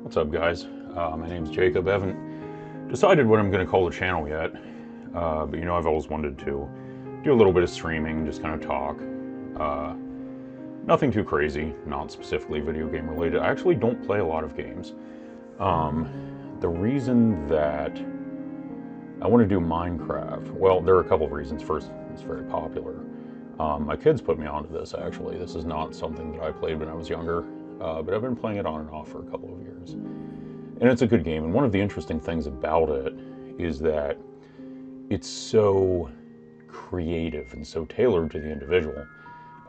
What's up, guys? My name's Jacob. I haven't decided what I'm going to call the channel yet, but you know I've always wanted to do a little bit of streaming, just kind of talk. Nothing too crazy, not specifically video game related. I actually don't play a lot of games. The reason that I want to do Minecraft, well, there are a couple of reasons. First, it's very popular. My kids put me onto this, actually. This is not something that I played when I was younger, but I've been playing it on and off for a couple of years. And it's a good game, and one of the interesting things about it is that it's so creative and so tailored to the individual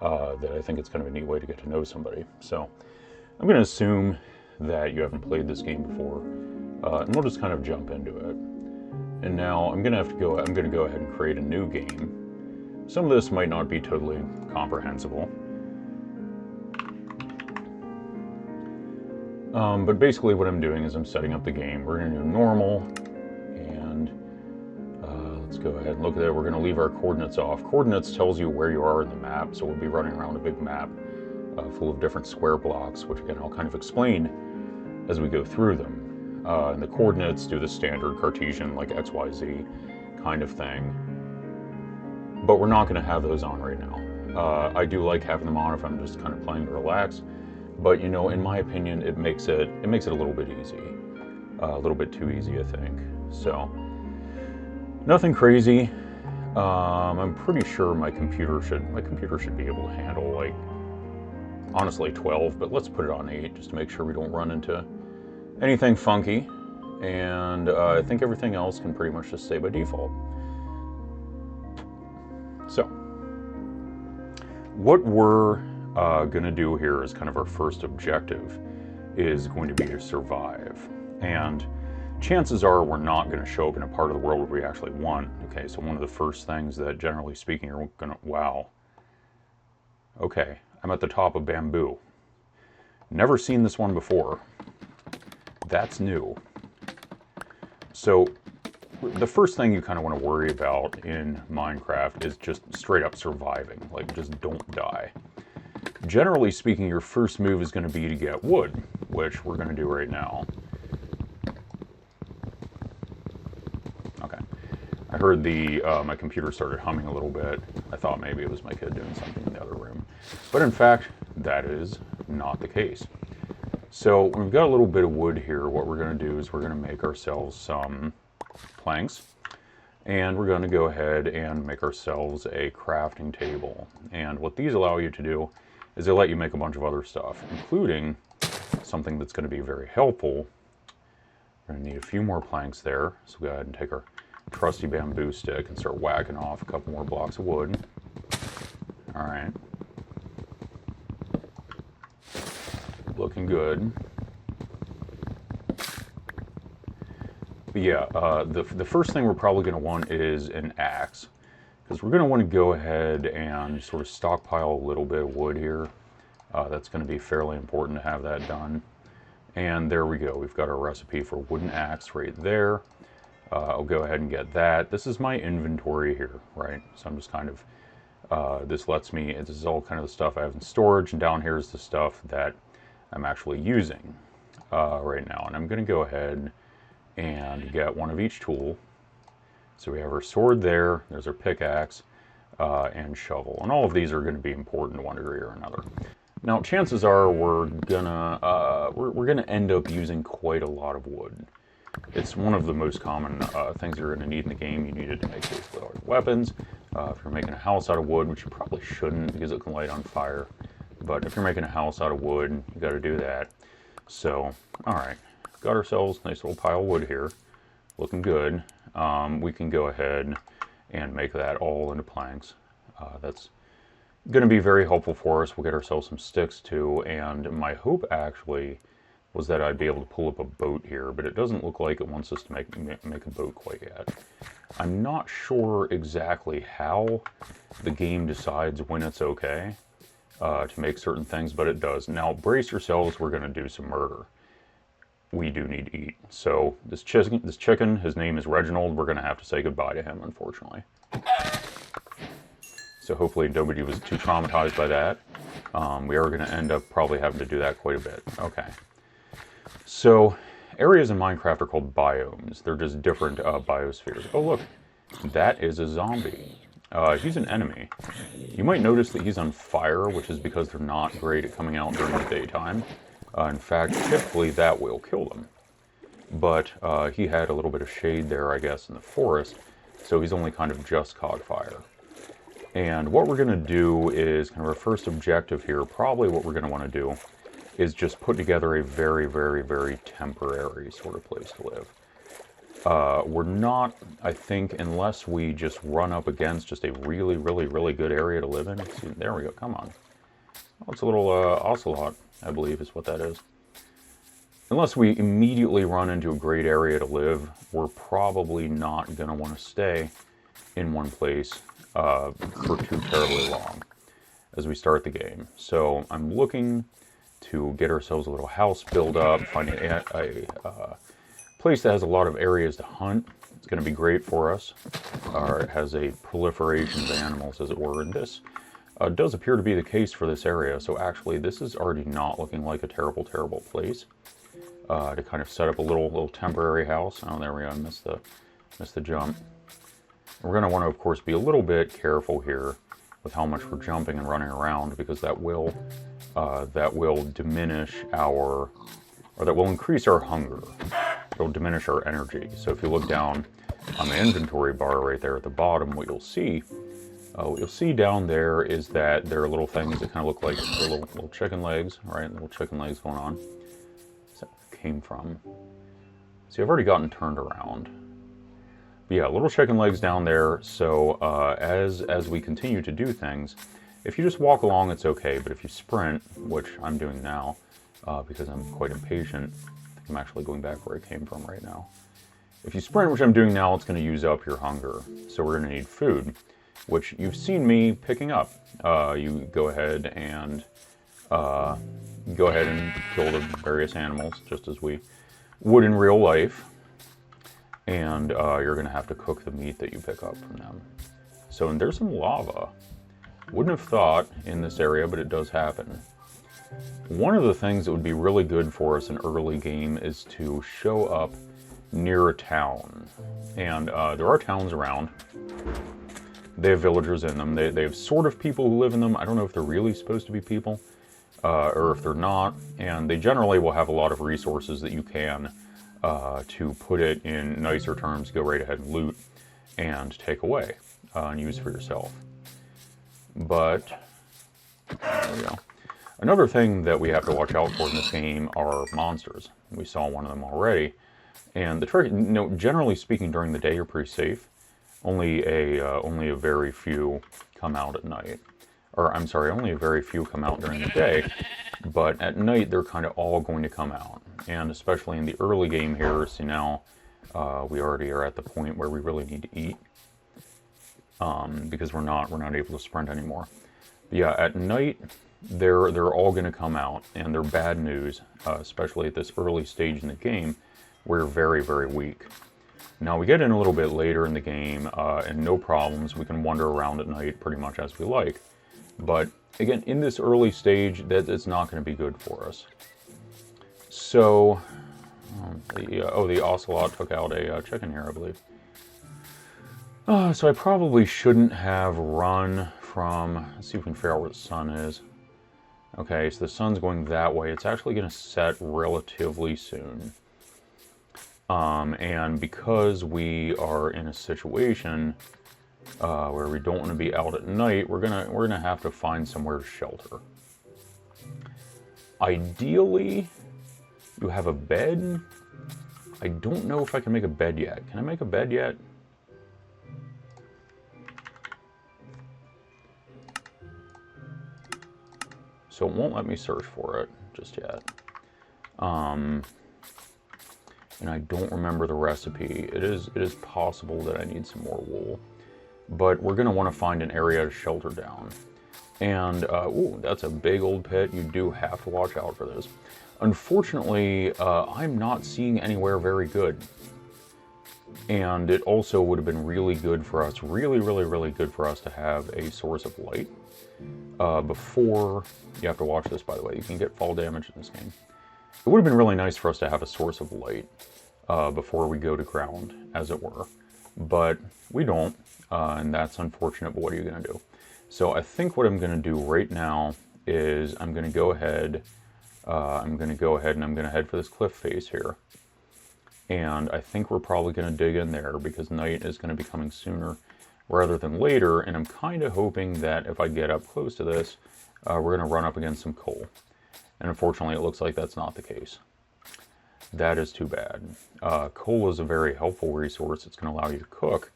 that I think it's kind of a neat way to get to know somebody. So I'm going to assume that you haven't played this game before, and we'll just kind of jump into it. And now I'm going to go ahead and create a new game. Some of this might not be totally comprehensible. But basically what I'm doing is I'm setting up the game. We're going to do normal, and let's go ahead and look at it. We're going to leave our coordinates off. Coordinates tells you where you are in the map, so we'll be running around a big map full of different square blocks, which again I'll kind of explain as we go through them. And the coordinates do the standard Cartesian, like X, Y, Z kind of thing. But we're not going to have those on right now. I do like having them on if I'm just kind of playing to relax. But you know, in my opinion, it makes it a little bit easy, a little bit too easy, I think. So nothing crazy. I'm pretty sure my computer should be able to handle, like, honestly 12, but let's put it on 8 just to make sure we don't run into anything funky. And I think everything else can pretty much just stay by default. So what we're going to do here as kind of our first objective is going to be to survive. And chances are we're not going to show up in a part of the world where we actually want. Okay, so one of the first things that, generally speaking, you're going to... Wow. Okay, I'm at the top of bamboo. Never seen this one before. That's new. So the first thing you kind of want to worry about in Minecraft is just straight up surviving. Like, just don't die. Generally speaking, your first move is going to be to get wood, which we're going to do right now. Okay. I heard my computer started humming a little bit. I thought maybe it was my kid doing something in the other room. But in fact, that is not the case. So we've got a little bit of wood here. What we're going to do is we're going to make ourselves some planks. And we're going to go ahead and make ourselves a crafting table. And what these allow you to do is they let you make a bunch of other stuff, including something that's going to be very helpful. We're going to need a few more planks there. So go ahead and take our trusty bamboo stick and start whacking off a couple more blocks of wood. All right. Looking good. But yeah, the first thing we're probably going to want is an axe, because we're going to want to go ahead and sort of stockpile a little bit of wood here. That's going to be fairly important to have that done. And there we go. We've got our recipe for wooden axe right there. I'll go ahead and get that. This is my inventory here, right? So I'm just kind of, this is all kind of the stuff I have in storage, and down here is the stuff that I'm actually using right now. And I'm going to go ahead and get one of each tool. So we have our sword there, there's our pickaxe, and shovel. And all of these are going to be important to one degree or another. Now, chances are we're gonna end up using quite a lot of wood. It's one of the most common things you're going to need in the game. You need it to make basically all your weapons. If you're making a house out of wood, which you probably shouldn't because it can light on fire, but if you're making a house out of wood, you got to do that. So, all right, got ourselves a nice little pile of wood here, looking good. We can go ahead and make that all into planks. That's going to be very helpful for us. We'll get ourselves some sticks too, and my hope actually was that I'd be able to pull up a boat here, but it doesn't look like it wants us to make a boat quite yet. I'm not sure exactly how the game decides when it's okay to make certain things, but it does. Now, brace yourselves, we're going to do some murder. We do need to eat. So this chicken, his name is Reginald. We're going to have to say goodbye to him, unfortunately. So hopefully nobody was too traumatized by that. We are going to end up probably having to do that quite a bit. Okay. So, areas in Minecraft are called biomes. They're just different biospheres. Oh, look, that is a zombie. He's an enemy. You might notice that he's on fire, which is because they're not great at coming out during the daytime. In fact, typically that will kill them. But he had a little bit of shade there, I guess, in the forest, so he's only kind of just caught fire. And what we're going to do is kind of our first objective here, probably what we're going to want to do is just put together a very, very, very temporary sort of place to live. We're not, I think, unless we just run up against just a really, really, really good area to live in. See, there we go, come on. Oh, it's a little ocelot, I believe is what that is. Unless we immediately run into a great area to live, we're probably not going to want to stay in one place for too terribly long as we start the game. So I'm looking to get ourselves a little house built up, find a place that has a lot of areas to hunt. It's going to be great for us. It has a proliferation of animals, as it were, and this does appear to be the case for this area. So actually, this is already not looking like a terrible, terrible place to kind of set up a little temporary house. Oh, there we go. I missed the jump. We're going to want to, of course, be a little bit careful here with how much we're jumping and running around, because that will diminish our, or that will increase our hunger. It'll diminish our energy. So if you look down on the inventory bar right there at the bottom, what you'll see down there is that there are little things that kind of look like little chicken legs, right? Little chicken legs going on. Where's that came from? See, I've already gotten turned around. But yeah, little chicken legs down there. So as we continue to do things, if you just walk along, it's okay. But if you sprint, which I'm doing now, because I'm quite impatient, I think I'm actually going back where I came from right now. If you sprint, which I'm doing now, it's going to use up your hunger. So we're going to need food, which you've seen me picking up. You go ahead and kill the various animals, just as we would in real life. And you're going to have to cook the meat that you pick up from them. So, and there's some lava. Wouldn't have thought in this area, but it does happen. One of the things that would be really good for us in early game is to show up near a town. And there are towns around. They have villagers in them. They have sort of people who live in them. I don't know if they're really supposed to be people or if they're not. And they generally will have a lot of resources that you can, to put it in nicer terms, go right ahead and loot and take away and use for yourself. But there we go. Another thing that we have to watch out for in this game are monsters. We saw one of them already. And the trick, generally speaking, during the day you're pretty safe. Only a very few come out at night. Or I'm sorry, only a very few come out during the day. But at night they're kind of all going to come out. And especially in the early game here, see now we already are at the point where we really need to eat. Because we're not able to sprint anymore. But yeah, at night they're all going to come out, and they're bad news, especially at this early stage in the game. We're very, very weak. Now we get in a little bit later in the game, and no problems. We can wander around at night pretty much as we like. But again, in this early stage, it's not going to be good for us. So, the ocelot took out a chicken here, I believe. So I probably shouldn't have run from, let's see if we can figure out where the sun is. Okay, so the sun's going that way. It's actually going to set relatively soon. And because we are in a situation where we don't want to be out at night, we're gonna have to find somewhere to shelter. Ideally, you have a bed. I don't know if I can make a bed yet. Can I make a bed yet? So it won't let me search for it just yet. And I don't remember the recipe. It is possible that I need some more wool. But we're going to want to find an area to shelter down. And, ooh, that's a big old pit. You do have to watch out for this. Unfortunately, I'm not seeing anywhere very good. And it also would have been really good for us, really, really, really good for us to have a source of light. Before, you have to watch this, by the way. You can get fall damage in this game. It would have been really nice for us to have a source of light before we go to ground, as it were. But we don't, and that's unfortunate, but what are you going to do? So I think what I'm going to do right now is I'm going to go ahead, and I'm going to head for this cliff face here. And I think we're probably going to dig in there because night is going to be coming sooner rather than later. And I'm kind of hoping that if I get up close to this, we're going to run up against some coal. And unfortunately, it looks like that's not the case. That is too bad. Coal is a very helpful resource. It's going to allow you to cook.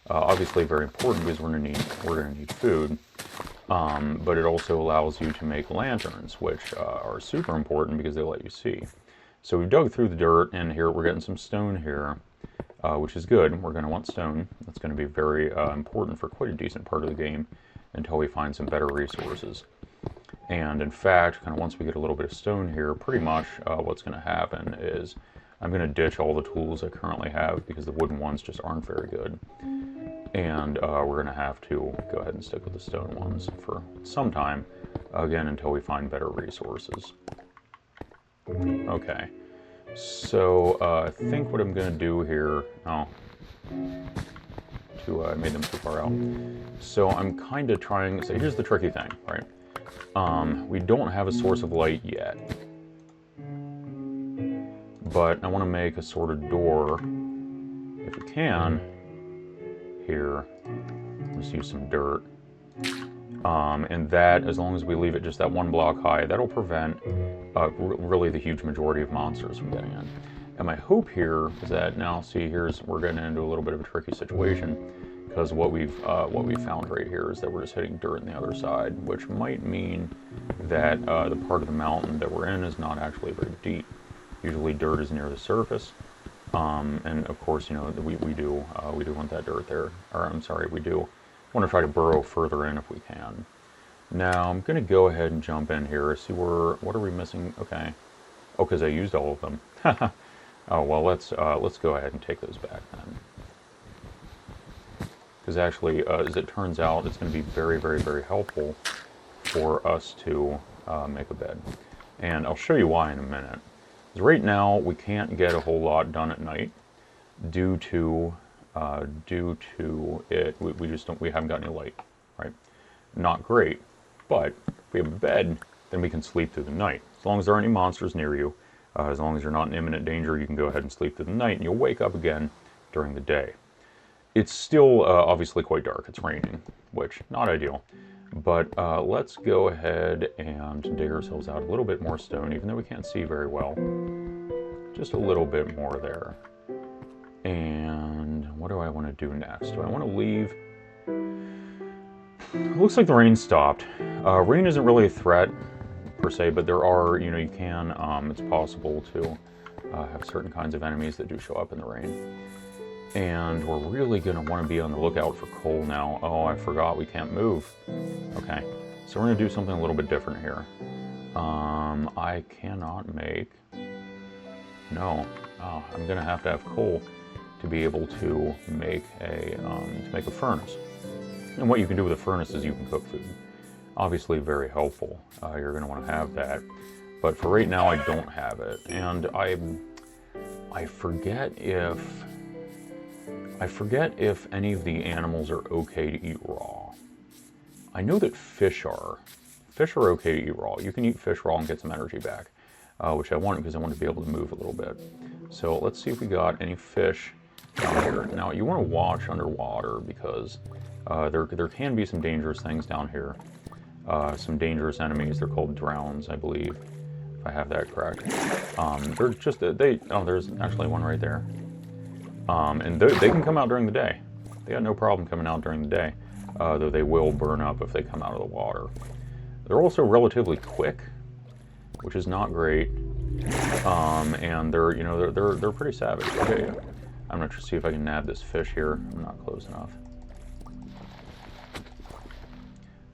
Obviously very important because we're going to need food. But it also allows you to make lanterns, which are super important because they let you see. So we dug through the dirt, and here we're getting some stone here, which is good. We're going to want stone. That's going to be very important for quite a decent part of the game until we find some better resources. And in fact, kind of once we get a little bit of stone here, pretty much what's going to happen is I'm going to ditch all the tools I currently have because the wooden ones just aren't very good. And we're going to have to go ahead and stick with the stone ones for some time, again, until we find better resources. Okay, so I think what I'm going to do here, I made them too far out. So I'm kind of trying, so here's the tricky thing, right? We don't have a source of light yet, but I want to make a sort of door, if we can, here. Just use some dirt. And that, as long as we leave it just that one block high, that'll prevent really the huge majority of monsters from getting in. And my hope here is that now, see, we're getting into a little bit of a tricky situation because what we've found right here is that we're just hitting dirt on the other side, which might mean that the part of the mountain that we're in is not actually very deep. Usually, dirt is near the surface, and of course, you know, we do want that dirt there. Or I'm sorry, we do want to try to burrow further in if we can. Now I'm going to go ahead and jump in here. See what are we missing? Okay. Oh, because I used all of them. Oh well, let's go ahead and take those back then. Because actually, as it turns out, it's going to be very, very, very helpful for us to make a bed. And I'll show you why in a minute. Because right now we can't get a whole lot done at night due to it. We haven't got any light, right? Not great. But if we have a bed, then we can sleep through the night. As long as there aren't any monsters near you, as long as you're not in imminent danger, you can go ahead and sleep through the night, and you'll wake up again during the day. It's still obviously quite dark. It's raining, which not ideal. But let's go ahead and dig ourselves out a little bit more stone, even though we can't see very well. Just a little bit more there. And what do I want to do next? Do I want to leave? It looks like the rain stopped. Rain isn't really a threat per se, but there are, you know, you can, it's possible to have certain kinds of enemies that do show up in the rain. And we're really going to want to be on the lookout for coal now. Oh, I forgot we can't move. Okay, so we're going to do something a little bit different here. I cannot make... No. Oh, I'm going to have coal to be able to make a furnace. And what you can do with a furnace is you can cook food. Obviously very helpful. You're going to want to have that. But for right now, I don't have it. And I forget if any of the animals are okay to eat raw. I know that fish are. Fish are okay to eat raw. You can eat fish raw and get some energy back, which I want because I want to be able to move a little bit. So let's see if we got any fish down here. Now, you want to watch underwater because there can be some dangerous things down here. Some dangerous enemies. They're called drowns, I believe, if I have that correct. They're just, there's actually one right there. And they can come out during the day. They got no problem coming out during the day, though they will burn up if they come out of the water. They're also relatively quick, which is not great. And they're pretty savage. Okay, I'm gonna see if I can nab this fish here. I'm not close enough.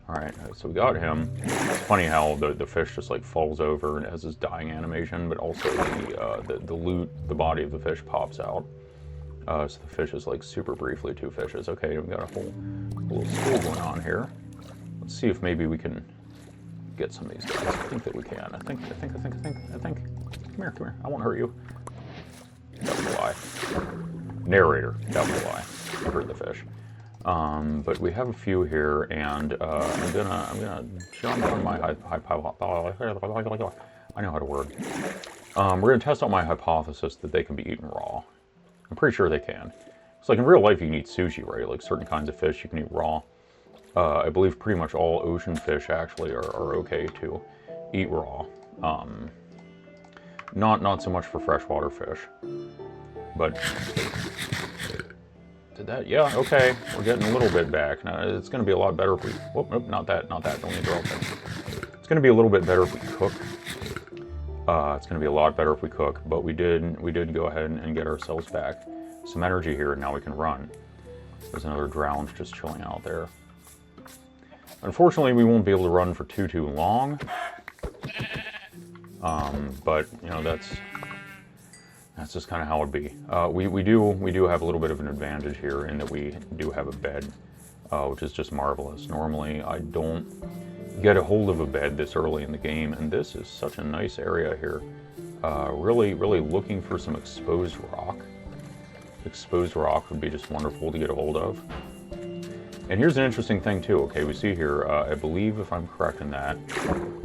All right, so we got him. It's funny how the fish just like falls over and has this dying animation, but also the loot, the body of the fish pops out. So the fish is like super briefly two fishes. Okay, we got a whole little school going on here. Let's see if maybe we can get some of these guys. I think that we can. I think. Come here. I won't hurt you. That was a lie. Narrator, that was a lie. I heard the fish. But we have a few here, and I'm gonna jump on my I know how to word. We're gonna test out my hypothesis that they can be eaten raw. I'm pretty sure they can. It's like in real life you can eat sushi, right? Like certain kinds of fish you can eat raw. I believe pretty much all ocean fish actually are okay to eat raw. Not so much for freshwater fish, but did that? Yeah, okay. We're getting a little bit back. Now it's going to be a lot better if we. Whoop, nope, not that. Don't interrupt it. It's going to be a little bit better if we cook. It's going to be a lot better if we cook, but we did go ahead and get ourselves back some energy here, and now we can run. There's another drowned just chilling out there. Unfortunately, we won't be able to run for too long. But you know that's just kind of how it'd be. We do have a little bit of an advantage here in that we do have a bed, which is just marvelous. Normally, I don't get a hold of a bed this early in the game, and this is such a nice area here. Really looking for some exposed rock. Exposed rock would be just wonderful to get a hold of. And here's an interesting thing too. Okay, we see here. I believe, if I'm correct in that,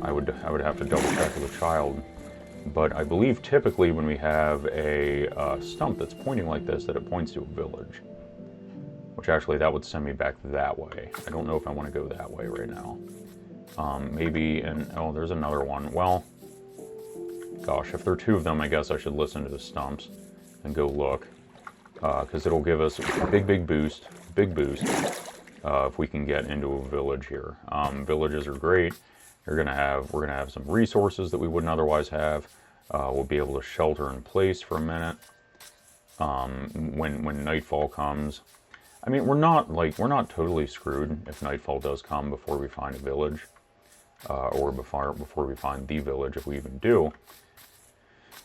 I would have to double check with a child. But I believe typically when we have a stump that's pointing like this, that it points to a village. Which actually that would send me back that way. I don't know if I want to go that way right now. Maybe, and oh, there's another one. Well, gosh, if there are two of them, I guess I should listen to the stumps and go look. Because it'll give us a big boost. If we can get into a village here. Villages are great. We're gonna have some resources that we wouldn't otherwise have. We'll be able to shelter in place for a minute. When nightfall comes. I mean, we're not totally screwed if nightfall does come before we find a village. Or before we find the village, if we even do.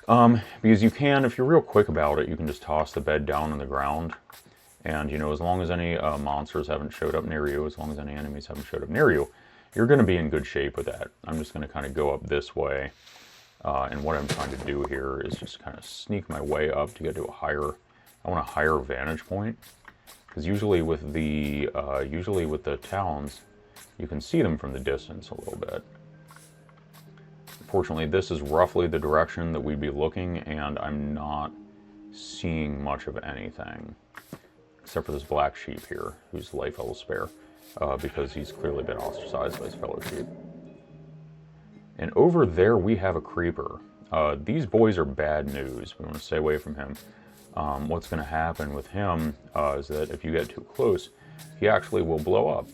Because you can, if you're real quick about it, you can just toss the bed down on the ground. And, you know, as long as any monsters haven't showed up near you, as long as any enemies haven't showed up near you, you're going to be in good shape with that. I'm just going to kind of go up this way. And what I'm trying to do here is just kind of sneak my way up to get to I want a higher vantage point. Because usually with the towns, you can see them from the distance a little bit. Fortunately, this is roughly the direction that we'd be looking, and I'm not seeing much of anything. Except for this black sheep here, whose life I will spare, because he's clearly been ostracized by his fellow sheep. And over there we have a creeper. These boys are bad news. We want to stay away from him. What's going to happen with him is that if you get too close, he actually will blow up.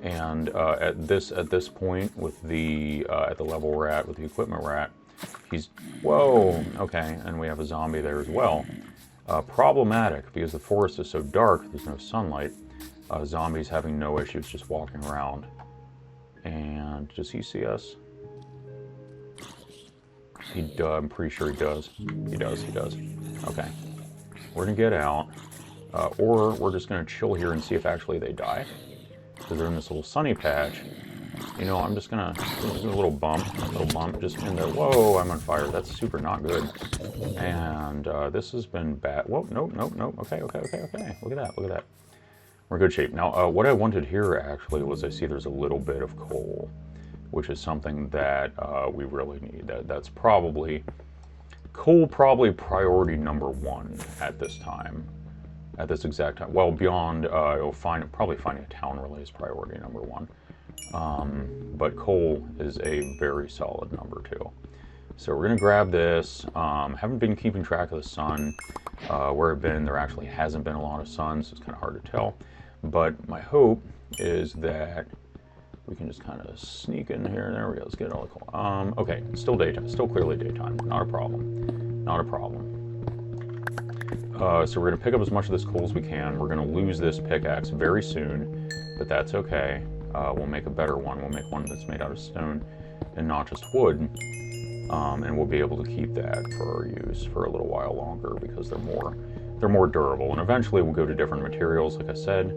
And at this point, with the at the level we're at, with the equipment we're at, whoa, okay, and we have a zombie there as well. Problematic, because the forest is so dark, there's no sunlight. Zombies having no issues just walking around. And does he see us? I'm pretty sure he does. He does. Okay. We're going to get out. Or we're just going to chill here and see if actually they die. Because they're in this little sunny patch. You know, I'm just going to do a little bump just in there. Whoa, I'm on fire. That's super not good. And this has been bad. Whoa, nope. Okay. Look at that. We're in good shape. Now, what I wanted here actually was I see there's a little bit of coal, which is something that we really need. That's probably priority number one at this time. At this exact time. Well, beyond, probably finding a town really is priority number one. But coal is a very solid number two. So we're going to grab this. Haven't been keeping track of the sun. Where I've been, there actually hasn't been a lot of sun, so it's kind of hard to tell. But my hope is that we can just kind of sneak in here. There we go. Let's get all the coal. Okay, still daytime. Still clearly daytime. Not a problem. So we're going to pick up as much of this coal as we can. We're going to lose this pickaxe very soon, but that's okay. We'll make a better one. We'll make one that's made out of stone and not just wood. And we'll be able to keep that for our use for a little while longer because they're more durable. And eventually we'll go to different materials, like I said.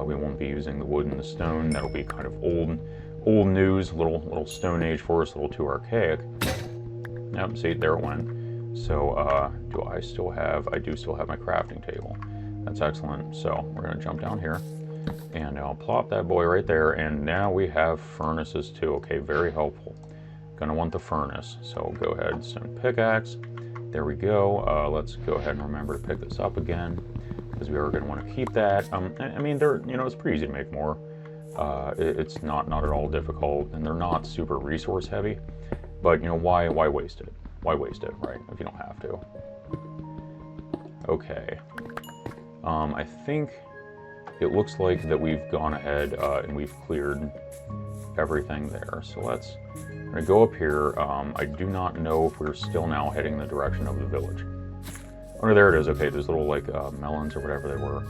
We won't be using the wood and the stone. That'll be kind of old old news, little Stone Age for us, a little too archaic. Yep, see, there it went. So, do I still have, I do still have my crafting table. That's excellent. So, we're going to jump down here, and I'll plop that boy right there, and now we have furnaces too. Okay, very helpful. Going to want the furnace, so go ahead, stone pickaxe. There we go. Let's go ahead and remember to pick this up again, because we are going to want to keep that. I mean, it's pretty easy to make more. It's not at all difficult, and they're not super resource heavy. But why waste it? Why waste it, right? If you don't have to. Okay. I think it looks like that we've gone ahead and we've cleared everything there. So I'm gonna go up here. I do not know if we're still now heading the direction of the village. Oh, there it is. Okay, those little like melons or whatever they were.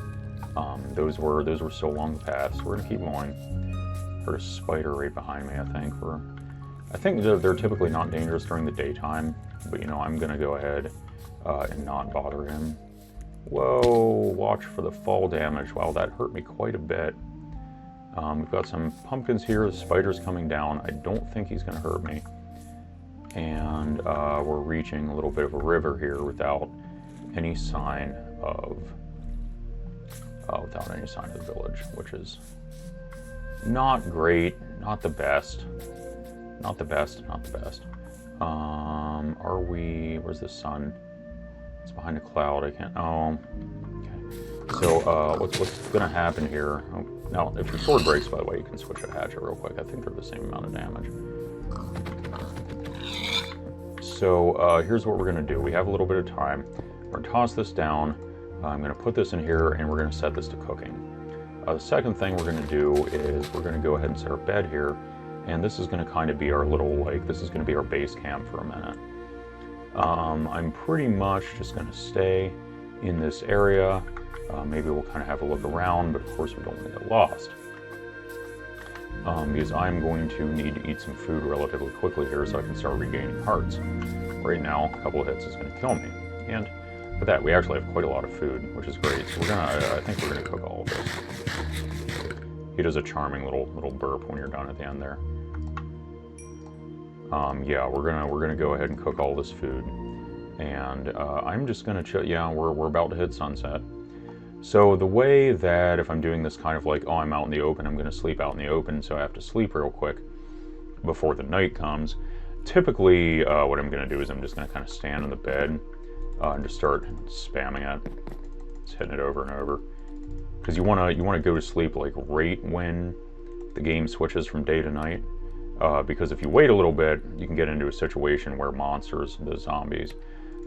Those were still along the path. So we're gonna keep going. Heard a spider right behind me. I think they're typically not dangerous during the daytime, but I'm gonna go ahead and not bother him. Whoa! Watch for the fall damage. Wow, that hurt me quite a bit. We've got some pumpkins here. The spider's coming down. I don't think he's gonna hurt me. And we're reaching a little bit of a river here without any sign of the village, which is not great, not the best. Not the best. Where's the sun? It's behind a cloud. I can't. Oh. Okay. So what's gonna happen here? Oh, now, if your sword breaks, by the way, you can switch a hatchet real quick. I think they're the same amount of damage. So here's what we're gonna do. We have a little bit of time. We're gonna toss this down. I'm gonna put this in here, and we're gonna set this to cooking. The second thing we're gonna do is we're gonna go ahead and set our bed here. And this is going to kind of be our little, this is going to be our base camp for a minute. I'm pretty much just going to stay in this area. Maybe we'll kind of have a look around, but of course we don't want to get lost. Because I'm going to need to eat some food relatively quickly here so I can start regaining hearts. Right now, a couple of hits is going to kill me. And with that, we actually have quite a lot of food, which is great. So I think we're going to cook all of this. He does a charming little burp when you're done at the end there. Yeah, we're gonna go ahead and cook all this food, and I'm just gonna chill. Yeah, we're about to hit sunset. So the way that if I'm doing this kind of like, oh, I'm out in the open, I'm gonna sleep out in the open, so I have to sleep real quick before the night comes. Typically, what I'm gonna do is I'm just gonna kind of stand on the bed and just start spamming it, just hitting it over and over, because you wanna go to sleep like right when the game switches from day to night. Because if you wait a little bit, you can get into a situation where monsters, the zombies,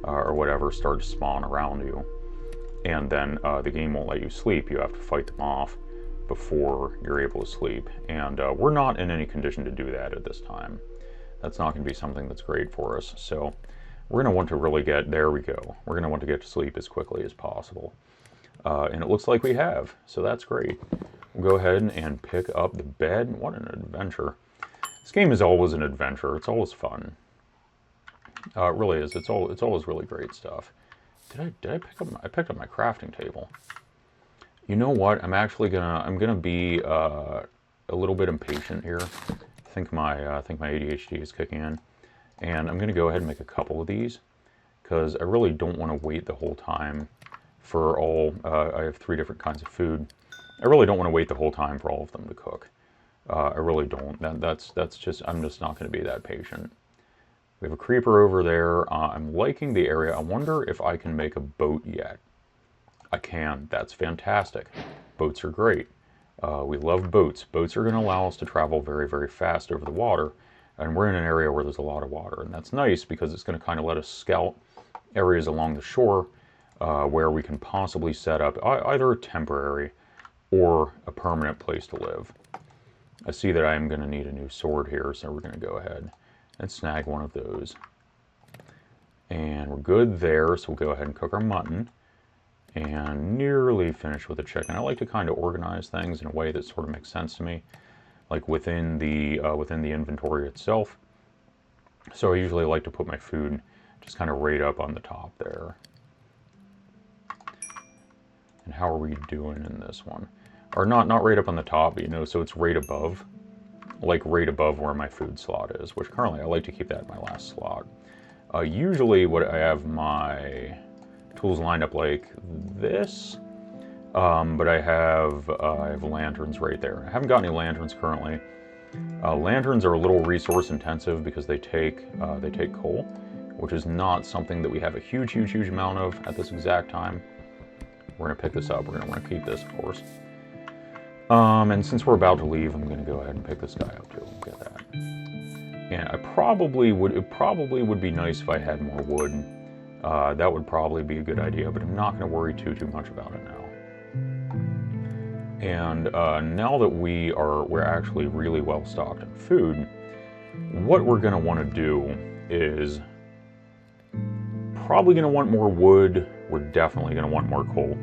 or whatever, start to spawn around you. And then the game won't let you sleep. You have to fight them off before you're able to sleep. And we're not in any condition to do that at this time. That's not going to be something that's great for us. So we're going to want to really there we go. We're going to want to get to sleep as quickly as possible. And it looks like we have, so that's great. We'll go ahead and pick up the bed. What an adventure. This game is always an adventure. It's always fun. It really is. It's always really great stuff. Did I pick up? I picked up my crafting table. You know what? I'm gonna be a little bit impatient here. I think my ADHD is kicking in, and I'm gonna go ahead and make a couple of these because I really don't want to wait the whole time for all. I have 3 different kinds of food. I really don't want to wait the whole time for all of them to cook. I really don't. That's just, I'm just not going to be that patient. We have a creeper over there. I'm liking the area. I wonder if I can make a boat yet. I can. That's fantastic. Boats are great. We love boats. Boats are going to allow us to travel very, very fast over the water. And we're in an area where there's a lot of water. And that's nice because it's going to kind of let us scout areas along the shore where we can possibly set up either a temporary or a permanent place to live. I see that I am going to need a new sword here, so we're going to go ahead and snag one of those. And we're good there, so we'll go ahead and cook our mutton. And nearly finished with the chicken. I like to kind of organize things in a way that sort of makes sense to me, like within the inventory itself. So I usually like to put my food just kind of right up on the top there. And how are we doing in this one? Or not right up on the top, but so it's right above. like right above where my food slot is, which currently I like to keep that in my last slot. Usually what I have my tools lined up like this, but I have lanterns right there. I haven't got any lanterns currently. Lanterns are a little resource intensive because they take coal, which is not something that we have a huge amount of at this exact time. We're gonna pick this up. We're gonna want to keep this, of course. And since we're about to leave, I'm gonna go ahead and pick this guy up too. Get that. And it probably would be nice if I had more wood. That would probably be a good idea, but I'm not gonna worry too much about it now. And now that we're actually really well stocked in food, what we're gonna want to do is probably gonna want more wood. We're definitely gonna want more coal.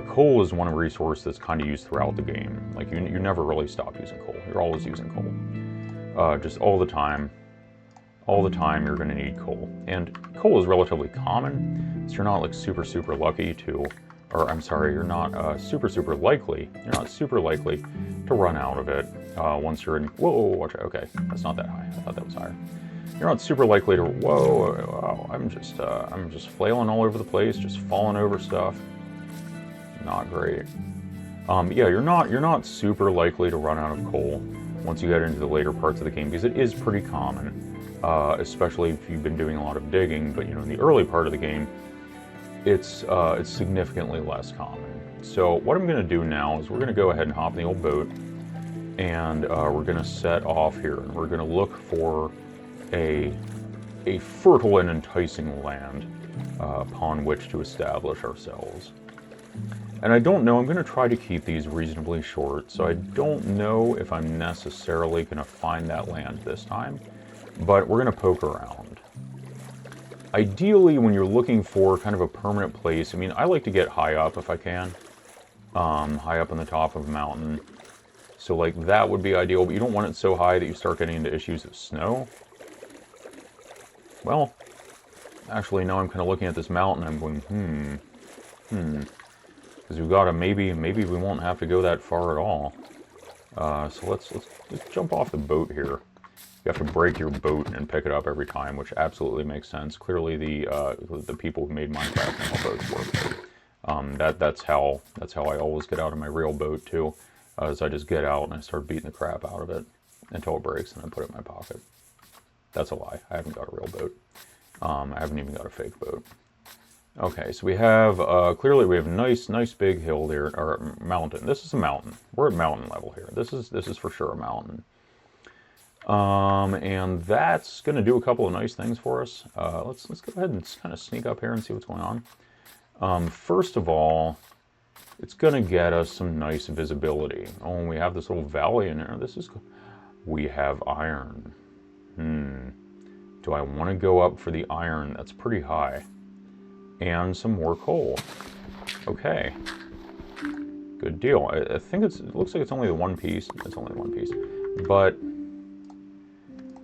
Coal is one resource that's kind of used throughout the game. Like you never really stop using coal. You're always using coal, just all the time. All the time you're gonna need coal, and coal is relatively common, so you're not like super lucky to. Or I'm sorry, you're not super likely. You're not super likely to run out of it once you're in. Whoa, watch out. Okay, that's not that high. I thought that was higher. You're not super likely to. Whoa, I'm just flailing all over the place, just falling over stuff. Not great. Yeah, you're not super likely to run out of coal once you get into the later parts of the game because it is pretty common, especially if you've been doing a lot of digging. But in the early part of the game, it's significantly less common. So what I'm going to do now is we're going to go ahead and hop in the old boat, and we're going to set off here, and we're going to look for a fertile and enticing land upon which to establish ourselves. And I don't know, I'm going to try to keep these reasonably short, so I don't know if I'm necessarily going to find that land this time, but we're going to poke around. Ideally, when you're looking for kind of a permanent place, I mean, I like to get high up if I can. High up on the top of a mountain. So, like, that would be ideal, but you don't want it so high that you start getting into issues of snow. Well, actually, now I'm kind of looking at this mountain, I'm going, because we've got to, maybe we won't have to go that far at all. So let's jump off the boat here. You have to break your boat and pick it up every time, which absolutely makes sense. Clearly, the people who made Minecraft know how boats work. That's how I always get out of my real boat too. Is I just get out and I start beating the crap out of it until it breaks, and I put it in my pocket. That's a lie. I haven't got a real boat. I haven't even got a fake boat. Okay, so we have clearly we have a nice big hill there, or mountain. This is a mountain. We're at mountain level here. This is for sure a mountain. And that's going to do a couple of nice things for us. Let's go ahead and kind of sneak up here and see what's going on. First of all, it's going to get us some nice visibility. Oh, and we have this little valley in there. We have iron. Do I want to go up for the iron? That's pretty high. And some more coal. Okay. Good deal. I think it looks like it's only the one piece. It's only one piece. But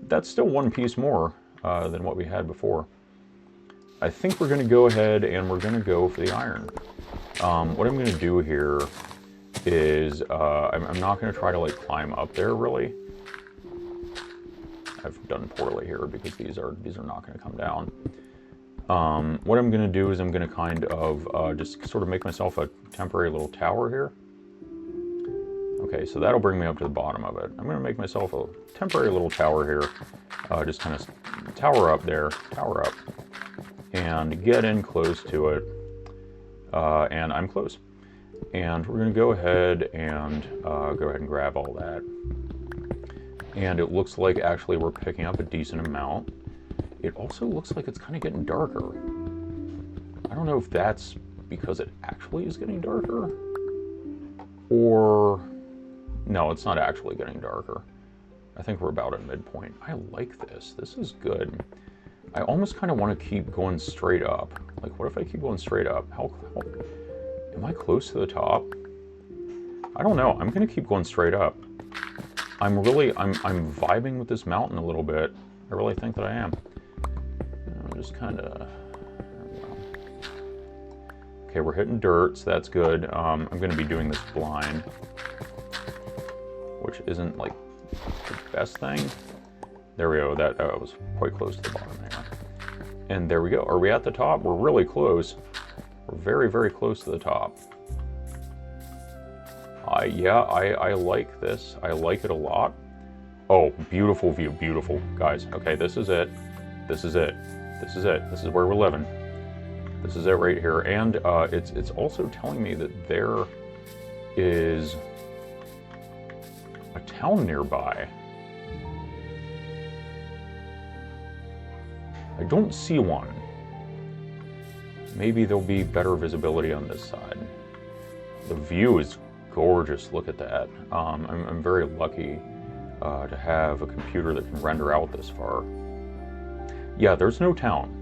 that's still one piece more than what we had before. I think we're going to go ahead and we're going to go for the iron. What I'm going to do here is I'm not going to try to like climb up there really. I've done poorly here because these are not going to come down. What I'm going to do is I'm going to kind of just sort of make myself a temporary little tower here. Okay, so that'll bring me up to the bottom of it. I'm going to make myself a temporary little tower here. Just kind of tower up there, tower up, and get in close to it. And I'm close. And we're going to go ahead and grab all that. And it looks like actually we're picking up a decent amount. It also looks like it's kind of getting darker. I don't know if that's because it actually is getting darker, or no, it's not actually getting darker. I think we're about at midpoint. I like this. This is good. I almost kind of want to keep going straight up. Like, what if I keep going straight up? How am I close to the top? I don't know. I'm going to keep going straight up. I'm vibing with this mountain a little bit. I really think that I am. I'm just kind of... Okay, we're hitting dirt, so that's good. I'm going to be doing this blind, which isn't, like, the best thing. There we go. That was quite close to the bottom there. And there we go. Are we at the top? We're really close. We're very, very close to the top. Yeah, I like this. I like it a lot. Oh, beautiful view, beautiful. Guys, okay, this is it. This is it. This is it. This is where we're living. This is it right here. And it's also telling me that there is a town nearby. I don't see one. Maybe there'll be better visibility on this side. The view is gorgeous. Look at that. I'm very lucky to have a computer that can render out this far. Yeah, there's no town.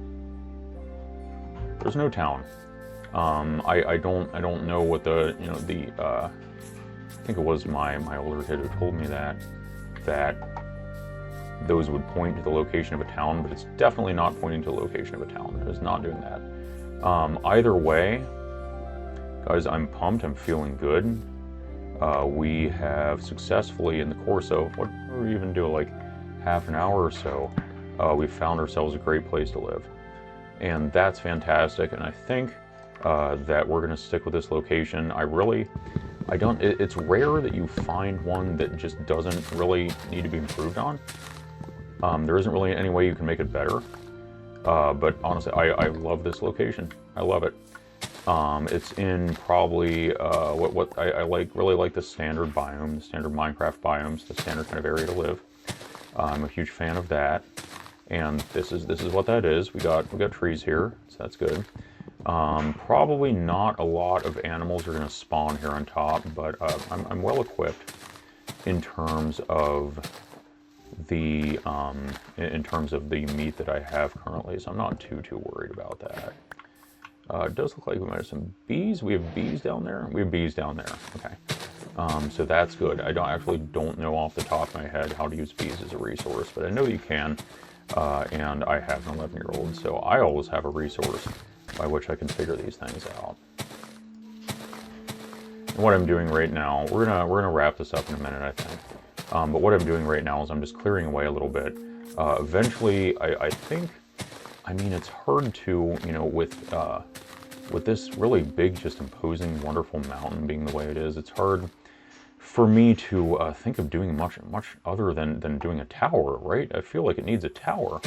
There's no town. I don't know what the I think it was my older kid who told me that those would point to the location of a town, but it's definitely not pointing to the location of a town. It is not doing that. Either way, guys, I'm pumped. I'm feeling good. We have successfully, in the course of, what did we even do, like half an hour or so, we found ourselves a great place to live. And that's fantastic. And I think that we're going to stick with this location. It's rare that you find one that just doesn't really need to be improved on. There isn't really any way you can make it better. But honestly, I love this location. I love it. It's in probably what I really like the standard biome, the standard Minecraft biomes, the standard kind of area to live. I'm a huge fan of that, and this is what that is. We got trees here, so that's good. Probably not a lot of animals are going to spawn here on top, but I'm well equipped in terms of the meat that I have currently, so I'm not too worried about that. It does look like we might have some bees. We have bees down there. We have bees down there. Okay, so that's good. I don't know off the top of my head how to use bees as a resource, but I know you can. And I have an 11-year-old, so I always have a resource by which I can figure these things out. And what I'm doing right now, we're gonna wrap this up in a minute, I think. But what I'm doing right now is I'm just clearing away a little bit. Eventually, I think, I mean, it's hard to, with this really big, just imposing, wonderful mountain being the way it is, it's hard for me to think of doing much other than doing a tower, right? I feel like it needs a tower.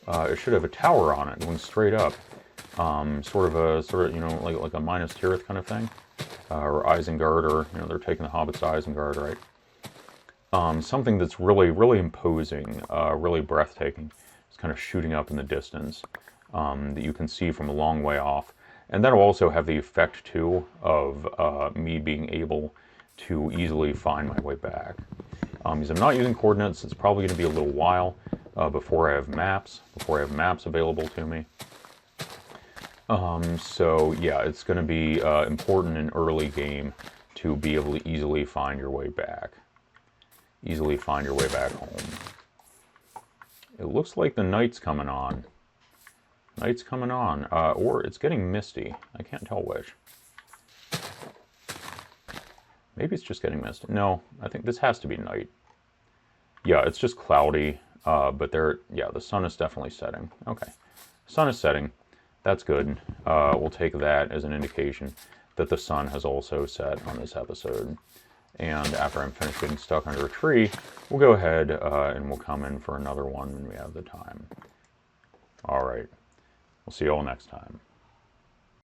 It should have a tower on it, going straight up. Sort of, like a Minas Tirith kind of thing. Or Isengard, or, they're taking the hobbits to Isengard, right? Something that's really imposing, really breathtaking. It's kind of shooting up in the distance, that you can see from a long way off. And that'll also have the effect, too, of me being able to easily find my way back. Because I'm not using coordinates, it's probably going to be a little while before I have maps available to me. So yeah, it's going to be important in early game to be able to easily find your way back. Easily find your way back home. It looks like the night's coming on. Night's coming on, or it's getting misty. I can't tell which. Maybe it's just getting misty. No, I think this has to be night. Yeah, it's just cloudy, but the sun is definitely setting. Okay, sun is setting. That's good. We'll take that as an indication that the sun has also set on this episode. And after I'm finished getting stuck under a tree, we'll go ahead and we'll come in for another one when we have the time. All right. We'll see you all next time.